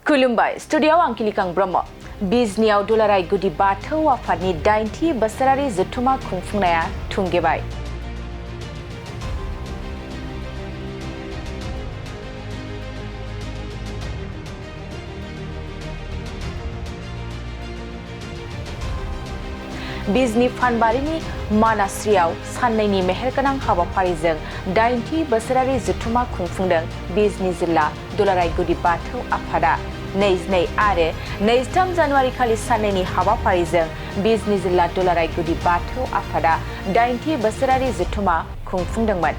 खुलुमबाय स्टुडिय'आव आं किलिकां ब्रह्म बिजनियाव दुलाराय गुदि बाथौ आफादनि 80 बोसोरारि जथुमा खुंफुंनाया थुंगेबाय। बिजनी फानबारिनि मानास्रियाव साननैनि मेहेरगोनां हाबाफारिजों 80 बोसोरारि जथुमा खुंफुंदों बिजनी जिल्ला दुलाराय गुदि बाथौ आफादा। 22 आरो 23 जानुवारि खालि साननैनि हाबाफारिजों बिजनी जिल्ला दुलाराय गुदि बाथौ आफादा 80 बोसोरारि जथुमा खुंफुंदोंमोन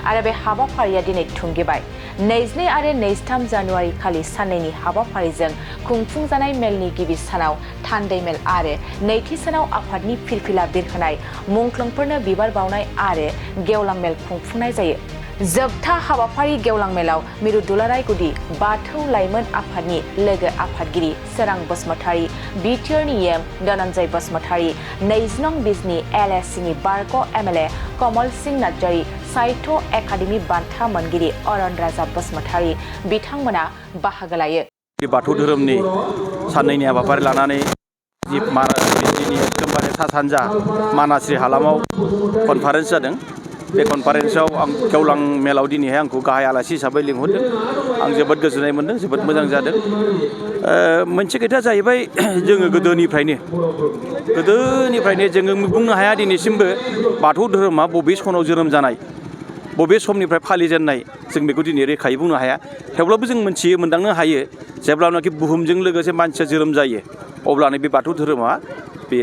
आरो बे हाबाफारिया दिनै थुंगेबाय। 22 आरो 23 जानुवारि खालि साननैनि हाबाफारिजों खुंफुंजानाय मेलनि गिबि सानाव थान्दै मेल आरो नैथि सानाव आफादनि फिरफिला बिरहोनाय मुंख्लंफोरनो बिबार बावनाय आरो गेवलां मेल खुंफुंनाय जायो। जोबथा हाबाफारि गेवलां मेलाव मिरु दुलाराय गुदि बाथौ लाइमोन आफादनि लोगो आफादगिरि सोरां बसुमतारी, बिटिआरनि एम धनन्जय बसुमतारी, 20 नं बिजनी LSCनि बारग' MLA कमल सिंह नार्जारी, साहित्य एकाडेमि बान्था मोनगिरि अरन राजा बसुमतारी बिथांमोना बाहागो लायो। बाथौ धोरोमनि साननैनि हाबाफारि लानानै बिजनीनि एकदमबारे सा सानजा मानास्रि हालामाव कनफारेन्स जादों। बे कनफारेन्सआव आं गेवलां मेलाव दिनैहाय आंखौ गाहाय आलासि हिसाबै लिंहरदों। आं जोबोद गोजोननाय मोनदों, जोबोद मोजां जादों। मोनसे खोथाया जाहैबाय जोङो गोदोनिफ्रायनो जोङो बुंनो हाया दिनैसिमबो बाथौ धोरोमा बबे सनाव जोनोम जानाय, बबे समनिफ्राय फालिजेननाय जों बेखौ दिनै रोखायै बुंनो हाया। थेवब्लाबो जों मोनथियो, मोनदांनो हायो जेब्लानाखि बुहुमजों लोगोसे मानसिया जोनोम जायो अब्लानो बे बाथौ धोरोमा बे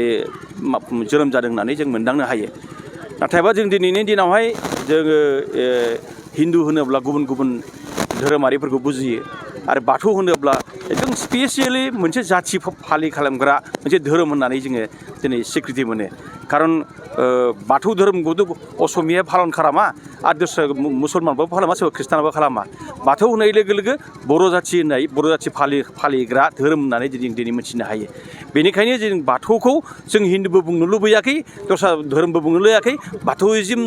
जोनोम जादों होननानै जों मोनदांनो हायो। नाथायबा जों दिनैनि दिनावहाय जोङो हिन्दु होनोब्ला गुबुन गुबुन धोरोमारिफोरखौ बुजियो आरो बाथौ होनोब्ला एकदम स्पेसियेलि मोनसे जाथि फालि खालामग्रा मोनसे धोरोम होननानै जोङो दिनै स्वीकृति मोनो। खारन बाथौ धोरोमखौथ' असमिया फालन खालामा आरो दस्रा मुसलमानबो खालामा, सोरबा ख्रिस्टानाबो खालामा। बाथौ होननाय लोगो लोगो बर' जाथि फालिग्रा धोरोम होननानै दिनै मिथिनो हायो। बेनिखायनो जों बाथौखौ जों हिन्दुबो बुंनो लुबैयाखै, दस्रा धोरोमबो बुंनो लुबैयाखै, बाथौइजिम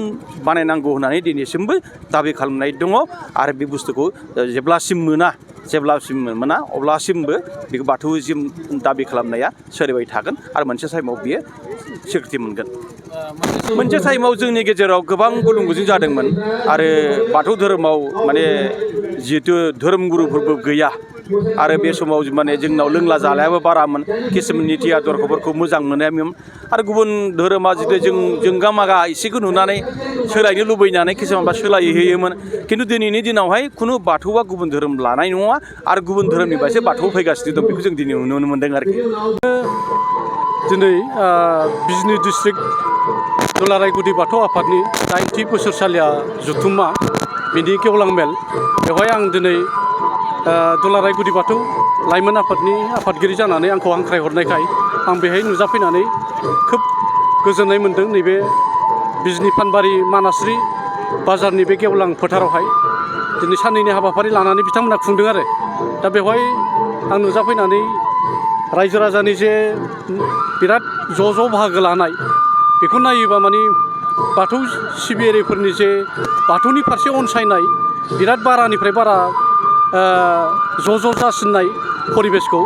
बानायनांगौ होननानै दिनैसिमबो दाबि खालामनाय दङ। आरो बे बुस्थुखौ जेब्लासिम मोना अब्लासिमबो बेखौ बाथौइजिम दाबि खालामनाया सोलिबाय थागोन आरो मोनसे टाइमाव बियो स्वीकृति मोनगोन। मोनसे टाइमाव जोंनि गेजेराव गोबां गुलुं गुजुं जादोंमोन आरो बाथौ धोरोमाव माने जिहेथु धोरोम गुरुफोरबो गैया आरो बे समाव माने जोंनाव लोंला जालायाबो बारामोन, किसुमान निति आदर्शफोरखौ मोजां मोनामोन आरो गुबुन धोरोमा जितु जोंगा मागा एसेखौ नुनानै सोलायनो लुबैनानै किसुमानबा सोलायहोयोमोन। खिन्थु दिनैनि दिनावहाय खुनु बाथौआ गुबुन धोरोम लानाय नङा आरो गुबुन धोरोमनिफ्रायसो बाथौ फैगासिनो दं, बेखौ जों दिनै नुनो मोन्दों आरोखि। दिनै बिजनी डिस्ट्रिक्ट दुलाराय गुदि बाथौ आफादनि 80 बोसोरसालिया जथुम्मा बिनि गेवलां मेल, बेवहाय आं दिनै दुलाराय गुदि बाथौ लाइमोन आफादनि आफादगिरि जानानै आंखौ हांख्रायहरनायखाय आं बेहाय नुजाफैनानै खोब गोजोननाय मोन्दों। नैबे बिजनी फानबारि मानास्रि बाजारनि बे गेवलां फोथारावहाय दिनै साननैनि हाबाफारि लानानै बिथांमोना खुंदों आरो दा बेवहाय आं नुजाफैनानै रायजो राजानि जे बिराद ज' बाहागो लानाय बेखौ नायोबा माने बाथौ सिबियारिफोरनि जे बाथौनि फारसे अनसायनाय बिराद बारानिफ्राय बारा ज' जासिननाय परिबेसखौ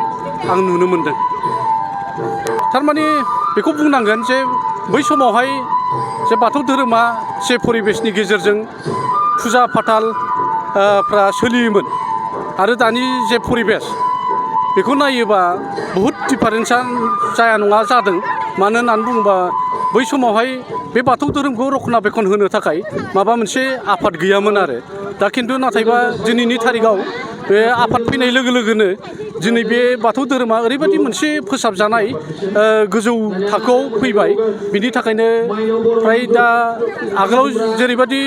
आं नुनो मोन्दों। थारमाने बेखौ बुंनांगोन जे बै समावहाय जे बाथौ धोरोमा जे परिबेसनि गेजेरजों फुजा फाथाल फ्रा सोलियोमोन आरो दानि जे परिबेस बेखौ नायोबा बहुद दिफारेन्सा जाया नङा जादों। मानो होननानै बुङोबा बै समावहाय बे बाथौ धोरोमखौ रखनाबेखन होनो थाखाय माबा मोनसे आफाद गैयामोन आरो दा खिन्थु नाथायबा दिनैनि थारिखआव बे आफाद फैनाय लोगो लोगोनो दिनै बे बाथौ धोरोमा ओरैबायदि मोनसे फोसाबजानाय गोजौ थाखोआव फैबाय। बिनि थाखायनो फ्राय दा आगोलाव जेरैबायदि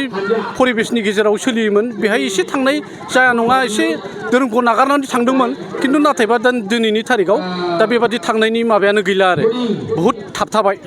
परिबेसनि गेजेराव सोलियोमोन बेहाय एसे थांनाय जाया नङा, एसे धोरोमखौ नागारनानै थांदोंमोन, खिन्थु नाथायबा दा दिनैनि थारिखआव दा बेबादि थांनायनि माबायानो गैला आरो बहुद थाबथाबाय।